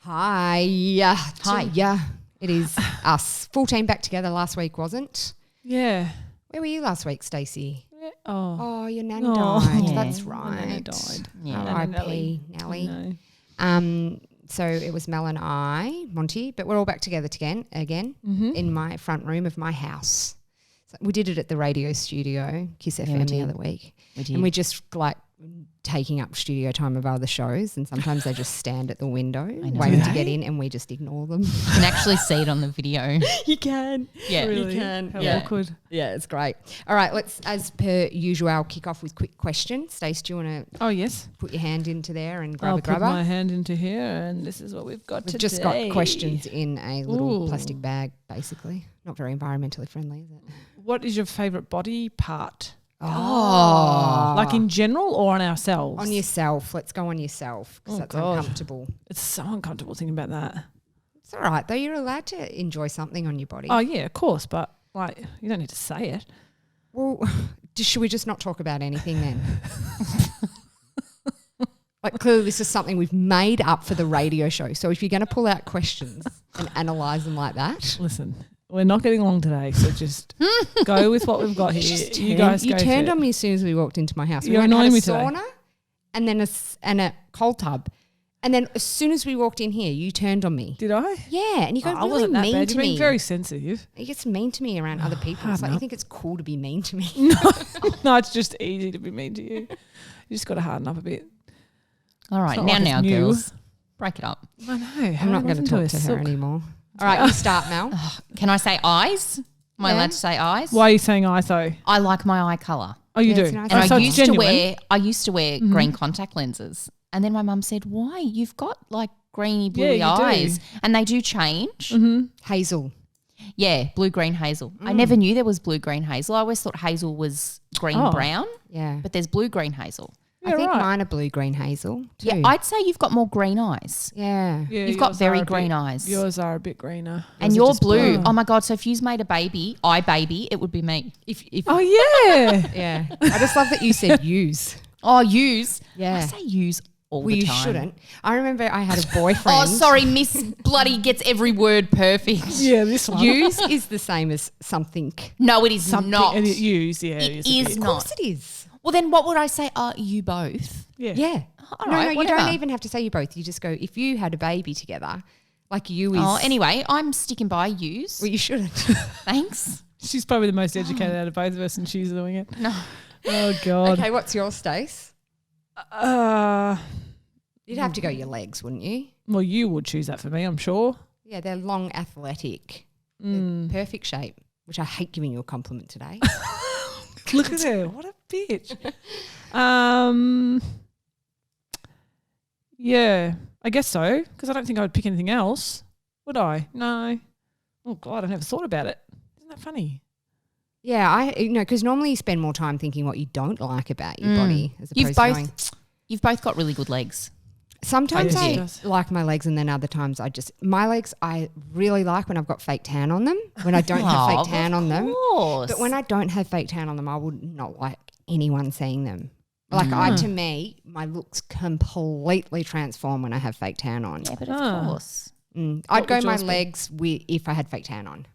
Hi. Hi. Yeah, it is us. Full team back together last week, wasn't? Yeah. Where were you last week, Stacey? Oh, your nan Oh. died. Yeah. That's My right. nana died. Yeah. R.I.P. Nelly. No. So it was Mel and I, Monty, but we're all back together again in my front room of my house. So we did it at the radio studio, Kiss FM the other week. We did. And we just like taking up studio time of other shows, and sometimes they just stand at the window waiting to get in, and we just ignore them. You can actually see it on the video. You can. Yeah. Really? You can. How Yeah. awkward. Yeah, it's great. All right, let's, as per usual, I'll kick off with quick questions. Stace, do you want to Oh, yes. put your hand into there and grab I'll a put grabber? my hand into here and this is what we've got We've today. just got questions in a little Ooh. plastic bag, basically. Not very environmentally friendly, is it? What is your favourite body part? Oh. Like in general or on ourselves? On yourself. Let's go on yourself because Oh, that's God. uncomfortable. It's so uncomfortable thinking about that. It's all right, though. You're allowed to enjoy something on your body. Oh, yeah, of course. But, like, you don't need to say it. Well, should we just not talk about anything then? Like, clearly this is something we've made up for the radio show. So if you're going to pull out questions and analyse them like that. Listen, we're not getting along today, so just go with what we've got here. You guys You go turned for on it. me as soon as we walked into my house. You're we went and had annoying a me today. sauna and then a cold tub. And then as soon as we walked in here, you turned on me. Did I? Yeah, and you got I really wasn't that mean bad. to You're being me. very sensitive. He gets mean to me around other people. It's like you enough. think it's cool to be mean to me. No, it's just easy to be mean to you. You just got to harden up a bit. All right, It's not like now, it's new. girls. Break it up. I know. I'm not going to talk to her anymore. All right, you start, Mel. Can I say eyes? Am I Yeah. allowed to say eyes? Why are you saying I though? I like my eye colour. Oh, you Yeah, do. it's nice. Oh, And so I it's used genuine. to wear green contact lenses. And then my mum said, why? You've got like greeny, bluey Yeah, you do. eyes. And they do change. Hazel. Yeah, blue-green hazel. I never knew there was blue-green hazel. I always thought hazel was green-brown, Yeah. but there's blue-green hazel. I think right. mine are blue-green hazel too. Yeah, I'd say you've got more green eyes. Yeah. Yeah, You've got yours very are a green bit- eyes. Yours are a bit greener. And are you're just blue. blue. Oh, my God. So if you've made a baby, it would be me. If Oh, yeah. yeah. I just love that you said use. Oh, use. Yeah. I say use all Well, the you time. shouldn't. I remember I had a boyfriend. Oh, sorry. Miss Bloody gets every word perfect. Yeah, this one. Use is the same as something. No, it is Something not. and it use, yeah. It a is bit. Of course it is. Well, then what would I say? Are you both? Yeah. Yeah. All no, right, no, you whatever. don't even have to say you both. You just go, if you had a baby together, like you is. Oh, anyway, I'm sticking by use. Well, you shouldn't. Thanks. She's probably the most educated out of both of us and she's doing it. No. Oh, God. Okay, what's your Stace? You'd have to go your legs, wouldn't you? Well, you would choose that for me, I'm sure. Yeah, they're long, athletic. They're perfect shape, which I hate giving you a compliment today. Look at her. What a bitch. Yeah, I guess so, because I don't think I would pick anything else. Would I? No. Oh, God, I never thought about it. Isn't that funny? Yeah, because normally you spend more time thinking what you don't like about your body as opposed You've both got really good legs. Sometimes I I do. like my legs, and then other times my legs I really like when I've got fake tan on them. When I don't have fake tan on them, but when I don't have fake tan on them, I would not like anyone seeing them. Like to me, my looks completely transform when I have fake tan on. Yeah, but of course. I'd go would my yours be? legs if I had fake tan on.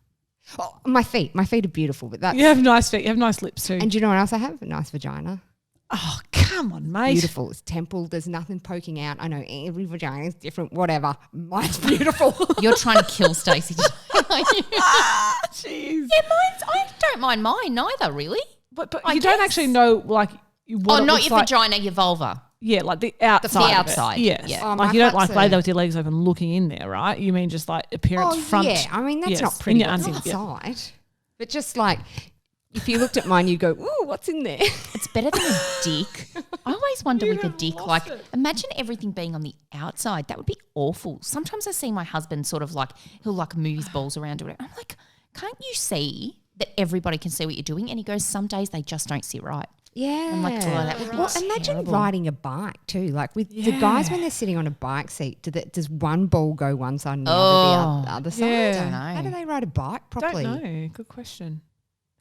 Oh, my feet are beautiful, but that's You have nice feet. You have nice lips too. and do you know what else I have? A nice vagina. Oh, come on, mate. Beautiful. It's temple. There's nothing poking out. I know every vagina is different. Whatever. Mine's beautiful. You're trying to kill Stacey. Jeez. Yeah, I don't mind mine neither, really. But I you don't guess. actually know, like, what Oh, it not looks your like. vagina, your vulva. Yeah, like the outside. The of it. outside, Yes. yeah. Oh, my like you don't flat's like lay a- there with your legs open looking in there, right? You mean just like appearance front. Yeah. I mean, that's Yes, not in pretty your what's undies, yeah. inside. But just like if you looked at mine, you'd go, ooh, what's in there? It's better than a dick. I always wonder You with a have dick, lost like, it. imagine everything being on the outside. That would be awful. Sometimes I see my husband sort of like, he'll like move his balls around or whatever. I'm like, can't you see that everybody can see what you're doing? And he goes, some days they just don't sit right. Yeah. I'm like, oh, that would be Well, imagine terrible. riding a bike too. Like with the guys when they're sitting on a bike seat, does one ball go one side and the other the other side? Yeah. Don't know. How do they ride a bike properly? Don't know. Good question.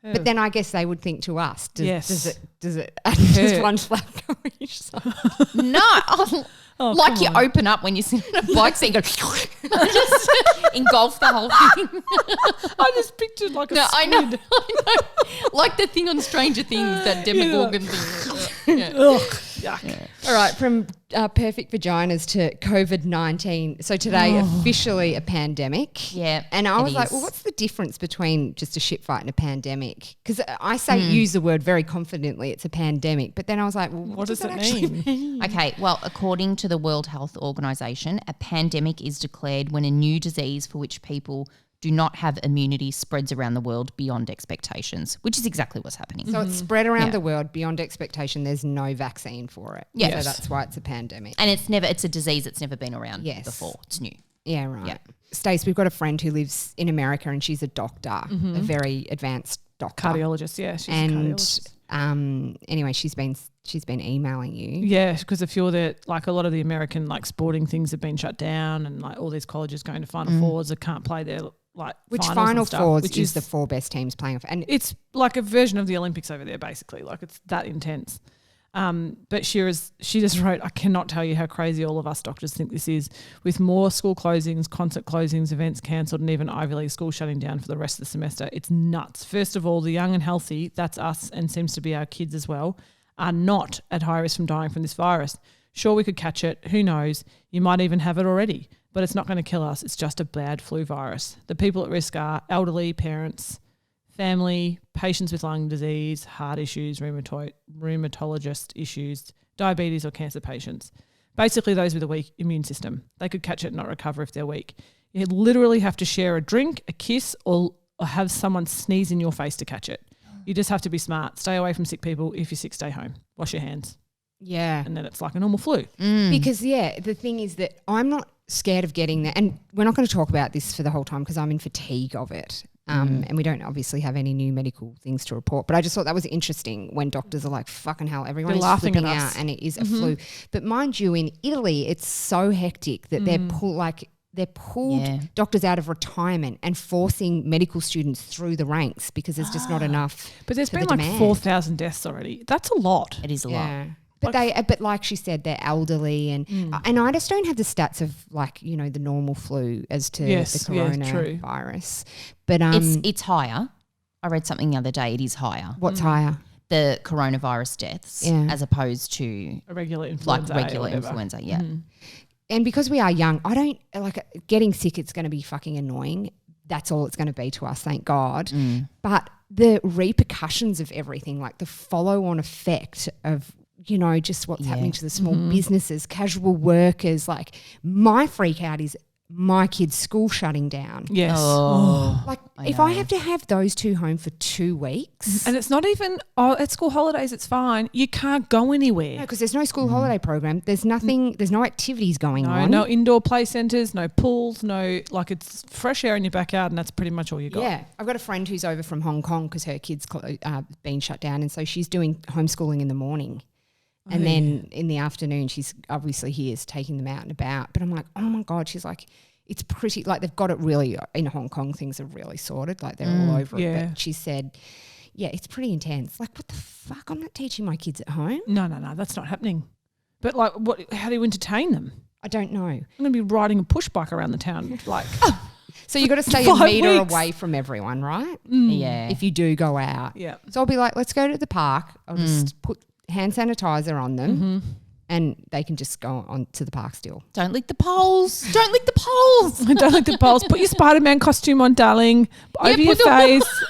But then I guess they would think to us, does Yes. it does Hurt. one flap go each side? No. Oh, like you open up when you sit on a bike seat and go just engulf the whole thing. I just pictured like a squid. I know. Like the thing on Stranger Things, that Demogorgon thing. Yeah. Ugh, yuck. Yeah. All right, from perfect vaginas to COVID-19. So today, officially a pandemic. Yeah, And I was like, is. well, what's the difference between just a shit fight and a pandemic? Because I say use the word very confidently, it's a pandemic. But then I was like, well, what does it that actually mean? Okay, well, according to the World Health Organization, a pandemic is declared when a new disease for which people do not have immunity spreads around the world beyond expectations, which is exactly what's happening. So it's spread around the world beyond expectation. There's no vaccine for it. Yes. So that's why it's a pandemic. And it's a disease that's never been around before. It's new. Yeah, right. Yeah. Stace, we've got a friend who lives in America and she's a doctor, a very advanced doctor. Cardiologist, yeah. She's a cardiologist. Anyway, she's been emailing you. Yeah, because a few of the, like a lot of the American like sporting things have been shut down, and like all these colleges going to Final Fours that can't play their like Which finals Final and stuff, Fours which is the 4 best teams playing off. And it's like a version of the Olympics over there, basically. Like it's that intense. But she just wrote, I cannot tell you how crazy all of us doctors think this is, with more school closings, concert closings, events cancelled, and even Ivy League schools shutting down for the rest of the semester. It's nuts. First of all, the young and healthy, that's us and seems to be our kids as well, are not at high risk from dying from this virus. Sure, we could catch it. Who knows? You might even have it already. But it's not going to kill us. It's just a bad flu virus. The people at risk are elderly, parents, family, patients with lung disease, heart issues, rheumatologist issues, diabetes or cancer patients. Basically those with a weak immune system. They could catch it and not recover if they're weak. You literally have to share a drink, a kiss, or have someone sneeze in your face to catch it. You just have to be smart. Stay away from sick people. If you're sick, stay home. Wash your hands. Yeah. And then it's like a normal flu. Because, the thing is that I'm not scared of getting that. And we're not going to talk about this for the whole time because I'm in fatigue of it. And we don't obviously have any new medical things to report. But I just thought that was interesting when doctors are like, fucking hell, everyone is laughing flipping at out us. and it is a flu. But mind you, in Italy, it's so hectic that they're pulled doctors out of retirement and forcing medical students through the ranks because there's just not enough. But there's for been the like demand. 4,000 deaths already. That's a lot. It is a lot. But but like she said, they're elderly and I just don't have the stats of like, the normal flu as to the coronavirus. But it's higher. I read something the other day. It is higher. What's higher? The coronavirus deaths as opposed to A regular influenza. influenza, yeah. And because we are young, I don't like getting sick. It's going to be fucking annoying. That's all it's going to be to us, thank God. But the repercussions of everything, like the follow-on effect of just what's happening to the small businesses, casual workers. Like my freak out is my kids' school shutting down. Yes. Like if I have to have those two home for 2 weeks. And it's not even, at school holidays it's fine. You can't go anywhere. No, because there's no school holiday program. There's nothing, there's no activities going on. No indoor play centres, no pools, like it's fresh air in your backyard and that's pretty much all you got. Yeah. I've got a friend who's over from Hong Kong because her kids been shut down and so she's doing homeschooling in the morning. And then in the afternoon, she's obviously here's taking them out and about. But I'm like, oh my God, she's like, it's pretty, like they've got it really, in Hong Kong, things are really sorted. Like they're all over it. But she said, yeah, it's pretty intense. Like what the fuck? I'm not teaching my kids at home. No, that's not happening. But like how do you entertain them? I don't know. I'm going to be riding a push bike around the town. Like, so you got to stay a metre away from everyone, right? Yeah. If you do go out. Yeah. So I'll be like, let's go to the park. I'll just put hand sanitizer on them and they can just go on to the park still. Don't lick the poles. Don't lick the poles. Don't lick the poles. Put your Spider-Man costume on, darling. Over your face.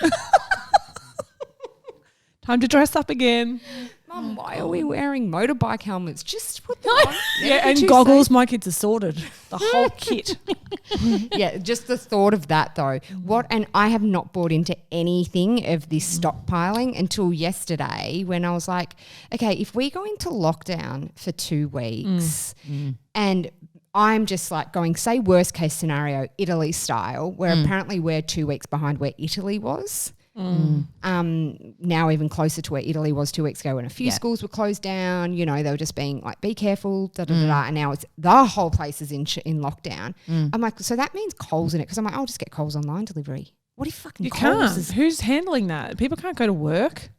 Time to dress up again. Mum, why are we wearing motorbike helmets? Just put them on. Yeah, and goggles. My kids are sorted. The whole kit. Yeah, just the thought of that though. And I have not bought into anything of this stockpiling until yesterday when I was like, okay, if we go into lockdown for 2 weeks and I'm just like going, say worst case scenario, Italy style, where apparently we're 2 weeks behind where Italy was. Now even closer to where Italy was 2 weeks ago when a few schools were closed down, they were just being like, be careful, and now it's the whole place is in lockdown. I'm like, so that means Coles in it because I'm like, I'll just get Coles online delivery. What if fucking You Coles can't. Who's handling that? People can't go to work.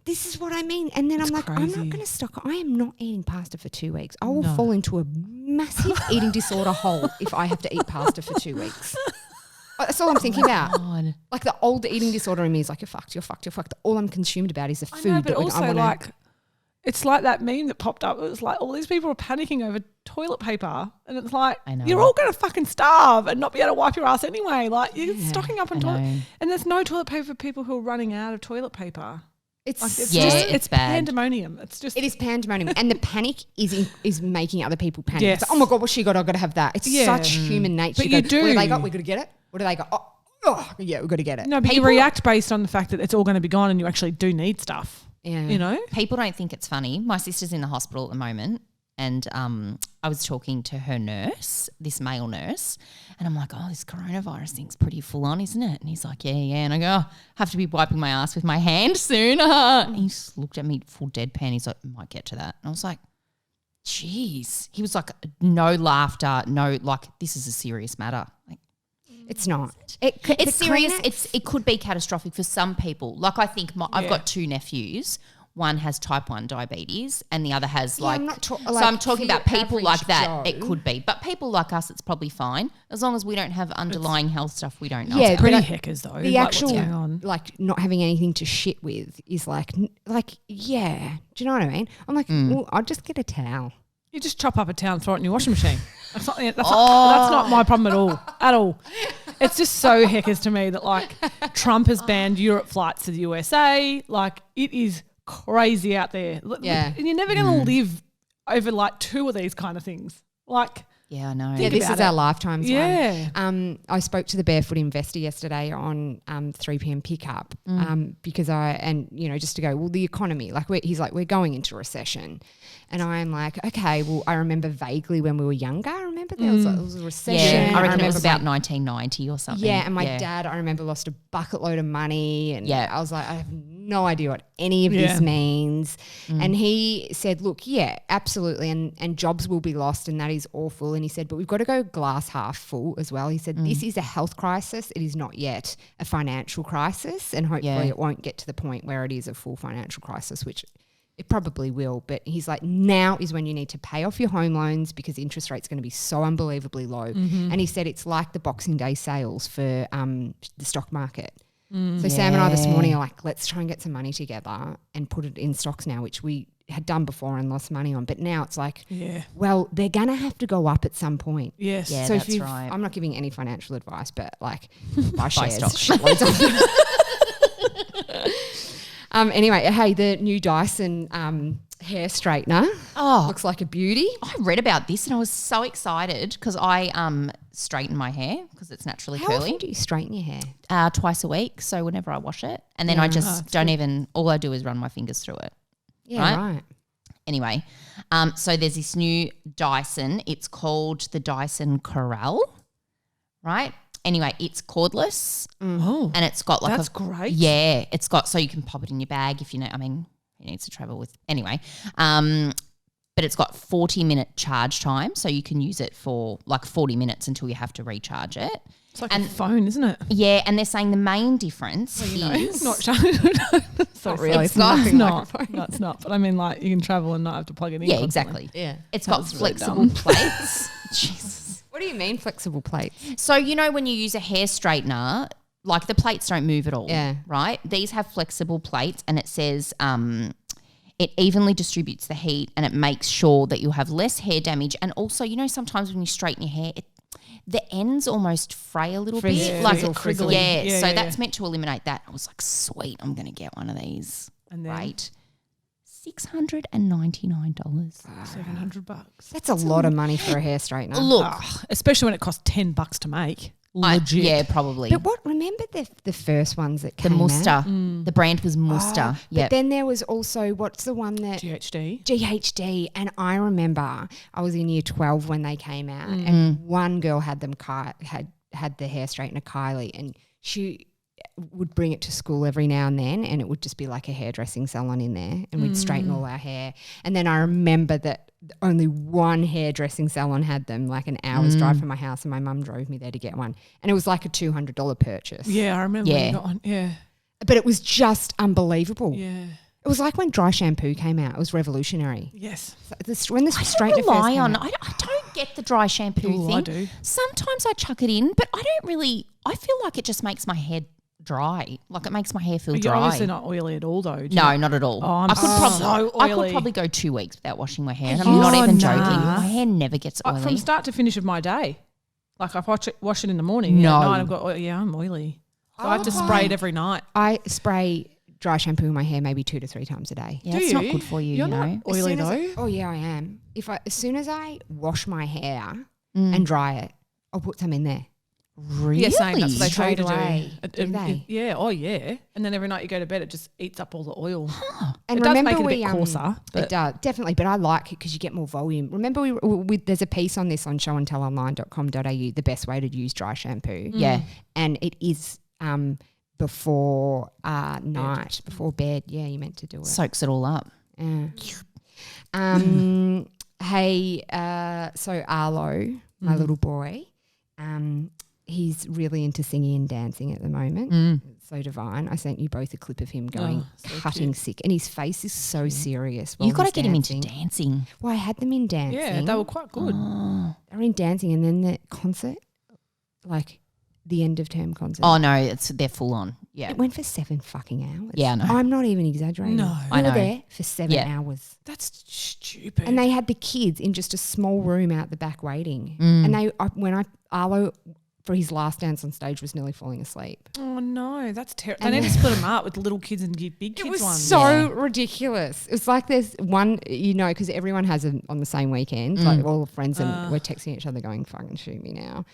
this is what I mean. And then I'm like, I'm not going to stock. I am not eating pasta for 2 weeks. I will fall into a massive eating disorder hole if I have to eat pasta for 2 weeks. That's all I'm thinking about. God. Like the old eating disorder in me is like, you're fucked. All I'm consumed about is the food. I know, but also I wanna, like, it's like that meme that popped up. It was like all these people are panicking over toilet paper, and it's like you're all going to fucking starve and not be able to wipe your ass anyway. Like you're stocking up on toilet, and there's no toilet paper for people who are running out of toilet paper. It's it's bad. Pandemonium. It is pandemonium, and the panic is making other people panic. Yes. It's like, oh my God, what's she got? I've got to have that. It's such human nature. But you do. What do they got? We got to get it. What do they got? Oh yeah, we've got to get it. No, but you react based on the fact that it's all going to be gone, and you actually do need stuff. Yeah. You know? People don't think it's funny. My sister's in the hospital at the moment, and I was talking to her nurse, this male nurse, and I'm like, oh, this coronavirus thing's pretty full on, isn't it? And he's like, yeah. And I go, oh, have to be wiping my ass with my hand soon. And he just looked at me full deadpan. He's like, might get to that. And I was like, geez. He was like, no laughter, no, like, this is a serious matter. Like, it's not. It's serious. It could be catastrophic for some people. Like I think I've got 2 nephews. One has type 1 diabetes and the other has I'm talking about people like that. It could be. But people like us, it's probably fine. As long as we don't have underlying health stuff we don't know. Yeah, it's pretty heckers though. The actual, what's going on. like not having anything to shit with is like, yeah. Do you know what I mean? I'm like, well, I'll just get a towel. You just chop up a towel and throw it in your washing machine. That's not my problem at all. At all. It's just so heckers to me that like Trump has banned Europe flights to the USA. Like it is crazy out there. Yeah. And you're never going to live over like 2 of these kind of things. Like, yeah, I know. Yeah, this is our lifetimes one. I spoke to the Barefoot Investor yesterday on 3 p.m. pickup because just to go, well, the economy, like he's like, we're going into recession. And I'm like, okay, well, I remember vaguely when we were younger. I remember there was a recession. Yeah, I reckon it was about 1990 or something. Yeah, and my dad, I remember, lost a bucket load of money. And I was like, I have no idea what any of this means. And he said, look, yeah, absolutely. And jobs will be lost and that is awful. And he said, but we've got to go glass half full as well. He said, this is a health crisis. It is not yet a financial crisis. And hopefully it won't get to the point where it is a full financial crisis, which it probably will. But he's like, now is when you need to pay off your home loans because interest rate's going to be so unbelievably low. And he said it's like the Boxing Day sales for the stock market. So Sam and I this morning are like, let's try and get some money together and put it in stocks now, which we had done before and lost money on. But now it's like, well, they're going to have to go up at some point. Yes. Yeah, so that's right. I'm not giving any financial advice, but like buy shares. Stocks. Anyway, hey, the new Dyson hair straightener looks like a beauty. I read about this and I was so excited because I straighten my hair because it's naturally curly. How often do you straighten your hair? Twice a week, so whenever I wash it. And then I just all I do is run my fingers through it. Yeah, right. Anyway, so there's this new Dyson. It's called the Dyson Corral, right? Anyway, it's cordless. Oh, and it's got like that's great. Yeah, it's got so you can pop it in your bag if you know. I mean, it needs to travel with anyway. But it's got 40-minute charge time, so you can use it for like 40 minutes until you have to recharge it. It's like a phone, isn't it? Yeah, and they're saying the main difference is it's not charged. Not really. It's not. No, it's not. But I mean, like you can travel and not have to plug it in. Yeah, constantly. exactly. Yeah, it's got flexible plates. Jesus. What do you mean flexible plates? So you know when you use a hair straightener, like the plates don't move at all. Yeah. Right? These have flexible plates and it says it evenly distributes the heat and it makes sure that you'll have less hair damage. And also, you know, sometimes when you straighten your hair, the ends almost fray a little bit. Like it frizzly. Yeah. So that's meant to eliminate that. I was like, sweet, I'm going to get one of these. And then right. $699. $700. That's a lot of money for a hair straightener. Look, especially when it costs $10 to make. Legit. Yeah, probably. But remember the first ones that came the Muster. out? The brand was Muster. But then there was also, what's the one that? GHD. And I remember I was in year 12 when they came out and one girl had them had the hair straightener, Kylie, and she would bring it to school every now and then and it would just be like a hairdressing salon in there and we'd straighten all our hair. And then I remember that only one hairdressing salon had them, like an hour's drive from my house, and my mum drove me there to get one. And it was like a $200 purchase. Yeah, I remember when you got one. Yeah. But it was just unbelievable. Yeah. It was like when dry shampoo came out. It was revolutionary. Yes. When the straight to rely first on. came out. I don't get the dry shampoo thing. I do. Sometimes I chuck it in, but I don't really. I feel like it just makes my hair dry. Like it makes my hair feel You're dry. obviously not oily at all, though. No, not at all. Oh, I'm I could so I oily. could probably go 2 weeks without washing my hair. And Oh, I'm not even nah. joking. My hair never gets oily. From start to finish of my day. Like I wash it in the morning. No. At night I've got oil. Yeah, I'm oily. So I have to spray it every night. I spray dry shampoo in my hair maybe 2 to 3 times a day. Yeah, Do it's not you? good for you, You're you not know. oily though. Oh yeah, I am. As soon as I wash my hair and dry it, I'll put some in there. Really? Yeah, same. That's what they tell you Straight to away. do. Do they? Yeah. Oh, yeah. And then every night you go to bed, it just eats up all the oil. And It does remember make it a bit we, coarser. It But does, definitely, but I like it because you get more volume. Remember, there's a piece on this on showandtellonline.com.au, the best way to use dry shampoo. Yeah. And it is before night, before bed. Yeah, you meant to do it. Soaks it all up. Yeah. Hey, so Arlo, my little boy, he's really into singing and dancing at the moment. It's so divine. I sent you both a clip of him going cutting sick, and his face is so serious. You've got to he's get him into dancing. dancing. Well, I had them in dancing. yeah, they were quite good. They were in dancing, and then the concert, like the end of term concert. Oh no, they're full on. Yeah. It went for 7 fucking hours. Yeah, I know. I'm not even exaggerating. No. we I know. were there for 7 Yeah. hours. That's stupid. And they had the kids in just a small room out the back waiting. And Arlo, for his last dance on stage, was nearly falling asleep. Oh, no. That's terrible. And They need to split them up with little kids and give big kids It was ones. so ridiculous. It was like there's one, because everyone has them on the same weekend. Like all the friends, and we're texting each other going, fucking shoot me now.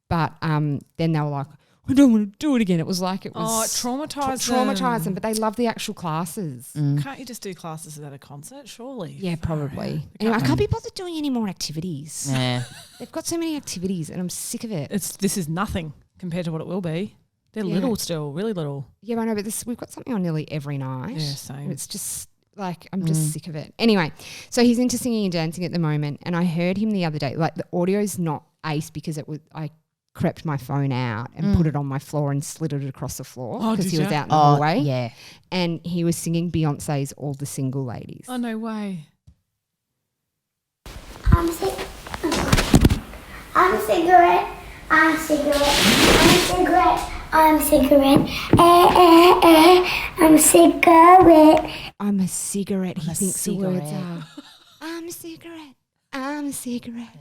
But then they were like, I don't want to do it again. It was like it was traumatise them, but they love the actual classes. Can't you just do classes at a concert, surely? Yeah, probably. Anyway, I can't be bothered doing any more activities. Yeah. They've got so many activities and I'm sick of it. This is nothing compared to what it will be. They're little still, really little. Yeah, I know, but we've got something on nearly every night. Yeah, same. It's just like, I'm just sick of it. Anyway, so he's into singing and dancing at the moment, and I heard him the other day, like the audio's not ace because I crept my phone out and put it on my floor and slid it across the floor because he was out in the hallway. Yeah. And he was singing Beyonce's All the Single Ladies. Oh, no way. I'm a cigarette. I'm a cigarette. I'm a cigarette. I'm a cigarette. I'm a cigarette. I'm a cigarette. He thinks the words cigarette. are. I'm a cigarette. I'm a cigarette.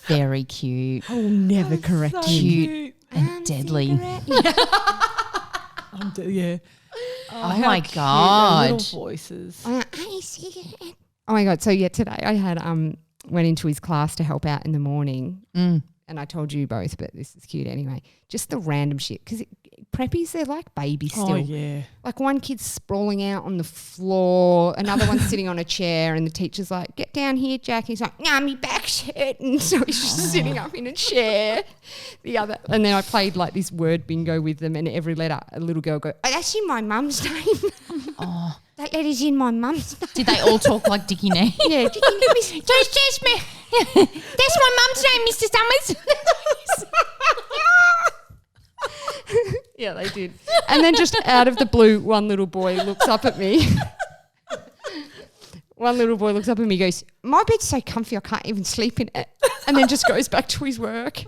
Very cute. I will never correct So you. Cute and deadly. Yeah. Oh how my cute, their God. little voices. I'm a cigarette. Oh my God. So yeah, today I had went into his class to help out in the morning. And I told you both, but this is cute anyway. Just the random shit. Because preppies, they're like babies still. Oh, yeah. Like one kid's sprawling out on the floor, another one's sitting on a chair, and the teacher's like, get down here, Jack. He's like, nah, me back's hurting. So he's just sitting up in a chair. And then I played like this word bingo with them, and every letter, a little girl go, oh, that's in my mum's name. Oh. That letter's in my mum's name. Did they all talk like Dickie Name? Yeah, Dickie Name. That's my mum's name, Mr. Summers. Yeah, they did. And then just out of the blue, one little boy looks up at me. Goes, my bed's so comfy I can't even sleep in it. And then just goes back to his work.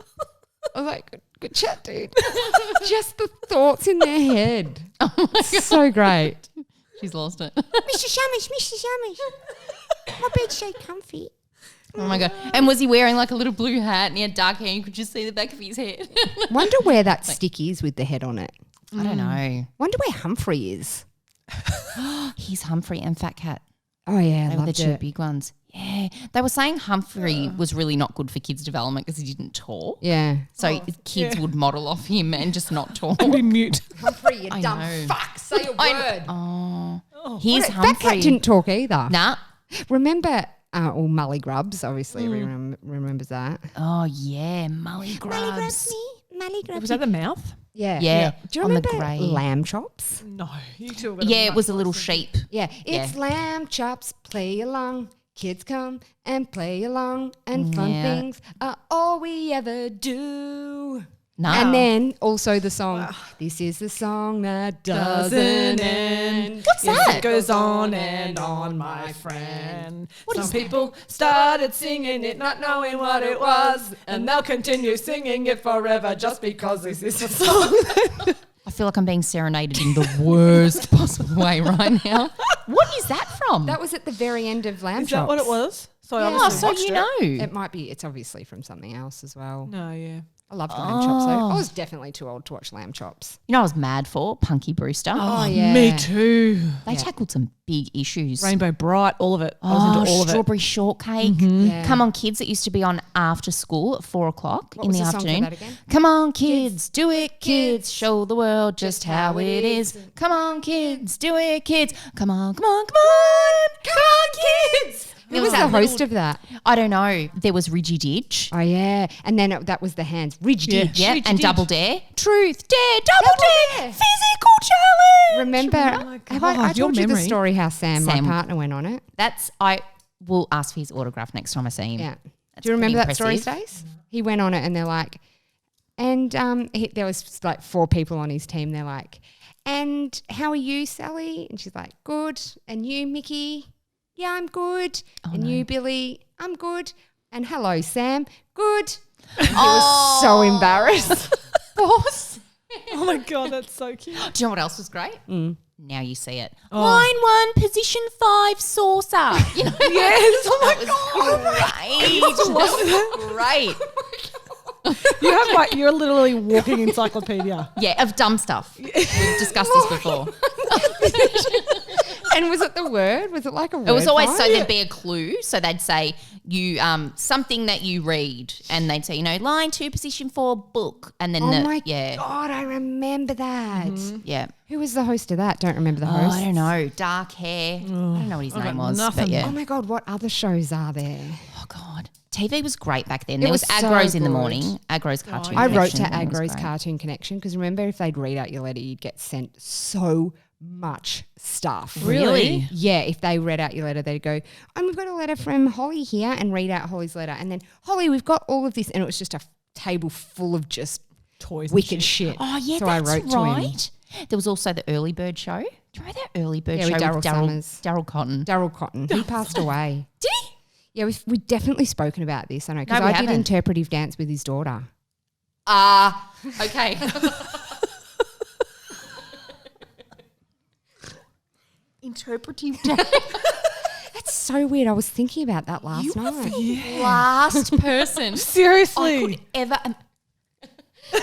I was like, good chat, dude. Just the thoughts in their head. Oh my God. So great. She's lost it. Mr. Shamish, my bed's so comfy. Oh my God. And was he wearing like a little blue hat and he had dark hair and you could just see the back of his head? Wonder where that stick is with the head on it. I don't know. Wonder where Humphrey is. He's Humphrey and Fat Cat. Oh, yeah, They were the loved two it. big ones. Yeah. They were saying Humphrey was really not good for kids' development because he didn't talk. Yeah. So kids would model off him and just not talk. Be mute. Humphrey, you I dumb know. fuck. Say a word. He's Fat Humphrey. Cat didn't talk either. Nah. Remember, Mully Grubs, obviously everyone remembers that. Oh, yeah. Mully Grubs. Mully Grubs. Was that the mouth? Yeah. Yeah. Do you on the remember grey. Lambchops? No. You two are Yeah, it was a little sheep. Yeah. It's Lambchops, play along. Kids come and play along. And fun Yeah. things are all we ever do. No. And then also the song, This is the song that doesn't end. What's that? It goes on and on, my friend. Some people started singing it not knowing what it was, and they'll continue singing it forever just because this is a song. I feel like I'm being serenaded in the worst possible way right now. What is that from? That was at the very end of Lambchops. Is that what it was? So I oh, obviously so watched you it. know. It might be. It's obviously from something else as well. No, yeah. I loved Lambchops though. I was definitely too old to watch Lambchops. You know I was mad for? Punky Brewster. Oh, yeah. Me too. They tackled some big issues. Rainbow Bright, all of it. I was into all of it. Strawberry Shortcake. Yeah. Come on, kids. It used to be on after school at 4 o'clock What in was the the song for afternoon. that again? Come on, kids. Do it, kids. Show the world just how it is. Come on, kids. Do it, kids. Come on, come on, come on. Come on, kids. Who was the host of that? I don't know. There was Ridgy Ditch. Oh, yeah. And then that was the hands. Ridge Ditch. Yeah, Ridgy and Ditch. Double Dare. Truth, Dare, Double Dare. Dare. Physical challenge. Remember, my have I God, your told you the memory. story how Sam, Sam. my partner, went on it? I will ask for his autograph next time I see him. Yeah. That's Do you remember pretty that story, impressive. Stace? He went on it and they're like, and there was like 4 people on his team. They're like, and how are you, Sally? And she's like, good. And you, Mickey? Yeah, I'm good. And you, Billy? I'm good. And hello, Sam? Good. And he was so embarrassed. Oh my God, that's so cute. Do you know what else was great? Now you see it. Oh. Line 1, position 5, saucer. You know, Yes, oh my that was great. Great. You have like, you're literally walking encyclopedia. Yeah, of dumb stuff. We've discussed this before. And was it the word? Was it like a word? It was always so find? there'd be a clue. So they'd say you something that you read, and they'd say, line 2, position 4, book, and then Oh the my yeah God, I remember that. yeah. Who was the host of that? Don't remember the Oh, host. I don't know. Dark hair. I don't know what his name was. nothing. But yeah. Oh my God, what other shows are there? Oh God. TV was great back then. It There was was so Agros in the good. morning. Agros Cartoon I wrote Connection, to that was Agro's great. Cartoon Connection because remember if they'd read out your letter, you'd get sent so much stuff. Really? Yeah, if they read out your letter, they'd go, we've got a letter from Holly here and read out Holly's letter. And then, Holly, we've got all of this. And it was just a table full of just Toys and wicked shit. shit. Oh yeah, so that's I wrote to him. right. There was also the Early Bird Show. Do you remember that Early Bird Yeah, Show with Daryl with Summers. Daryl Cotton? Daryl Cotton. He passed away. Did he? Yeah, we've definitely spoken about this. I know because No, we I did haven't. interpretive dance with his daughter. Okay. Interpretive dance. That's so weird. I was thinking about that last night. Last person Seriously. I could ever.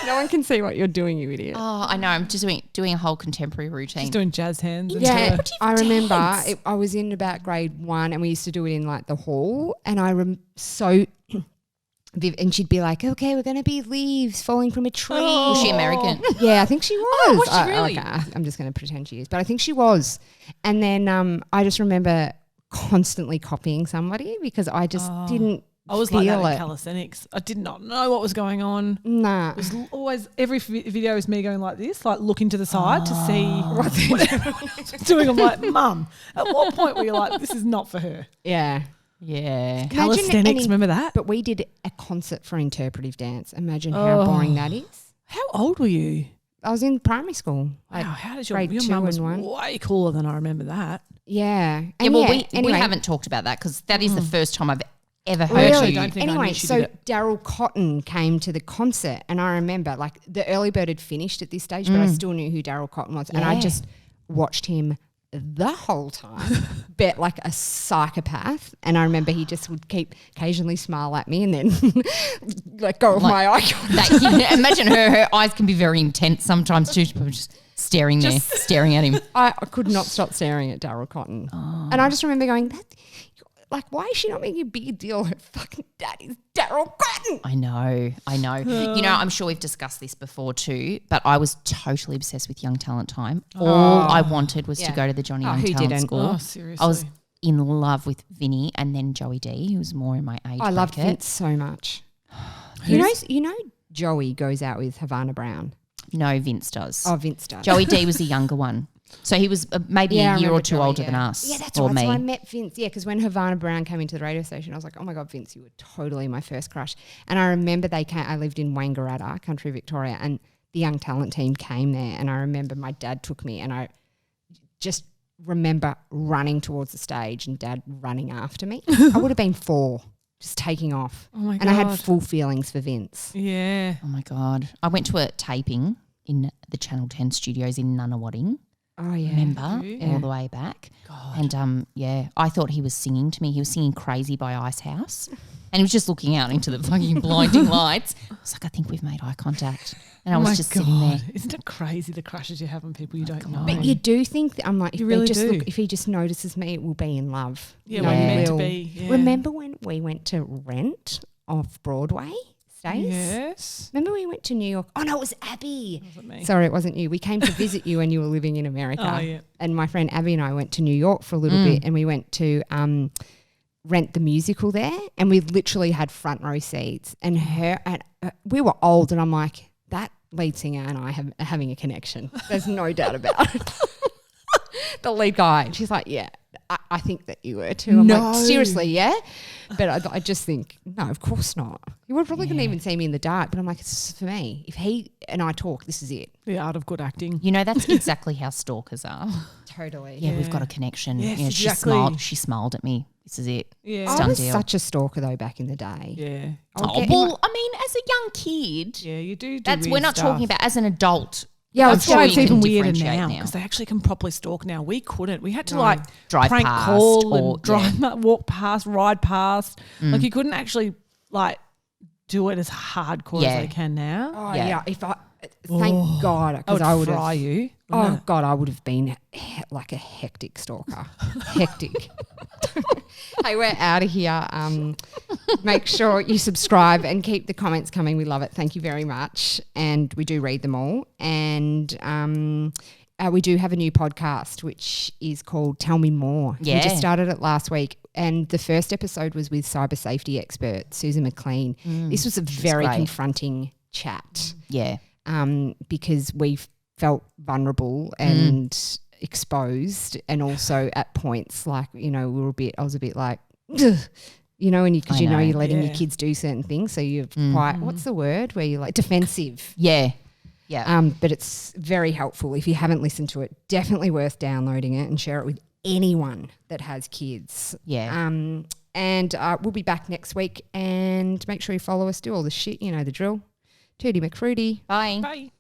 No one can see what you're doing, you idiot. Oh, I know. I'm just doing a whole contemporary routine. She's doing jazz hands. And Yeah, Interpretive I remember dance. I was in about grade 1 and we used to do it in like the hall and and she'd be like, okay, we're going to be leaves falling from a tree. Was she American? Yeah, I think she was. was she really? I'm just going to pretend she is, but I think she was. And then I just remember constantly copying somebody because I just didn't I was feel like that in it. calisthenics. I did not know what was going on. Nah. It was always, every video is me going like this, like looking to the side to see what they're doing. I'm like, Mum, at what point were you like, this is not for her? Yeah. Yeah. Imagine Calisthenics, remember that? But we did a concert for interpretive dance. Imagine how boring that is. How old were you? I was in primary school. Wow, how did your grade your 2 mum was and 1. way cooler than I remember that. Yeah. Yeah, And well, yeah, we haven't talked about that because that is the first time I've ever heard Really? you. don't think I Anyway, knew she so did it. Daryl Cotton came to the concert and I remember like the early bird had finished at this stage, but I still knew who Daryl Cotton was. And I Yeah. just watched him the whole time, bet like a psychopath. And I remember he just would keep occasionally smile at me and then let go of my eye contact. Imagine her eyes can be very intense sometimes too. She's probably just staring there, staring at him. I could not stop staring at Daryl Cotton. And I just remember going, like, why is she not making a big deal? Her fucking daddy's Daryl Cotton. I know. You know, I'm sure we've discussed this before too, but I was totally obsessed with Young Talent Time. All I wanted was to go to the Johnny Young who Talent didn't? School. Oh, seriously. I was in love with Vinny and then Joey D, who was more in my age I loved bracket. Vince so much. You know, Joey goes out with Havana Brown. No, Vince does. Oh, Vince does. Joey D was the younger one. So he was maybe I a year or remember two Joey, older than us. Yeah, that's or right. me. So I met Vince. Yeah, because when Havana Brown came into the radio station, I was like, oh my God, Vince, you were totally my first crush. And I remember I lived in Wangaratta, country Victoria, and the young talent team came there. And I remember my dad took me, and I just remember running towards the stage and Dad running after me. I would have been 4, just taking off. Oh my God. And I had full feelings for Vince. Yeah. Oh my God. I went to a taping in the Channel 10 studios in Nunawading. Oh, yeah. Remember? Yeah. All the way back. God. And I thought he was singing to me. He was singing Crazy by Icehouse. And he was just looking out into the fucking blinding lights. I was like, I think we've made eye contact. And I was just sitting there. Isn't it crazy the crushes you have on people you don't know? But you do think that I'm like, if, You really do. if he just notices me, it will be in love. Yeah, No, we're he meant to will. be. Yeah. Remember when we went to Rent off Broadway, Stace? Yes. Remember we went to New York? Oh, no, it was Abby. Wasn't me. Sorry, it wasn't you. We came to visit you when you were living in America. Oh, yeah. And my friend Abby and I went to New York for a little bit, and we went to Rent the musical there, and we literally had front row seats. And we were old, and I'm like, that lead singer and I are having a connection. There's no doubt about it. The lead guy. And she's like, yeah, I think that you were too. I'm like, seriously, yeah? But I just think, no, of course not. You would probably couldn't even see me in the dark, but I'm like, it's for me. If he and I talk, this is it. The art of good acting. You know, that's exactly how stalkers are. Totally. Yeah, we've got a connection. Yes, Yeah, exactly. She smiled at me. This is it. Yeah. It's I done was deal. such a stalker though back in the day. Yeah. Oh, well, I mean, as a young kid, Yeah, you do that's weird we're not stuff. talking about as an adult. Yeah, That's I'm why sure it's you even can weirder differentiate now because they actually can properly stalk now. We couldn't. We had to Drive prank past call or- and drive, walk past, ride past. Like you couldn't actually do it as hardcore Yeah. as they can now. Oh Yeah. yeah. If thank God, I because would I would fry have. you. Oh God, I would have been like a hectic stalker. Hectic. Hey, we're out of here. Make sure you subscribe and keep the comments coming. We love it. Thank you very much. And we do read them all. And we do have a new podcast, which is called Tell Me More. Yeah. We just started it last week. And the first episode was with cyber safety expert Susan McLean. This was a very great. confronting chat Yeah. because we felt vulnerable and exposed, and also at points like, you know, I was a bit like, ugh, you know, because you know you're letting your kids do certain things, so you're quite, what's the word, where you're like defensive. Yeah. Yeah. But it's very helpful. If you haven't listened to it, definitely worth downloading it and share it with anyone that has kids. Yeah. And we'll be back next week, and make sure you follow us, do all the shit, you know the drill. Tootie McFruity. Bye. Bye.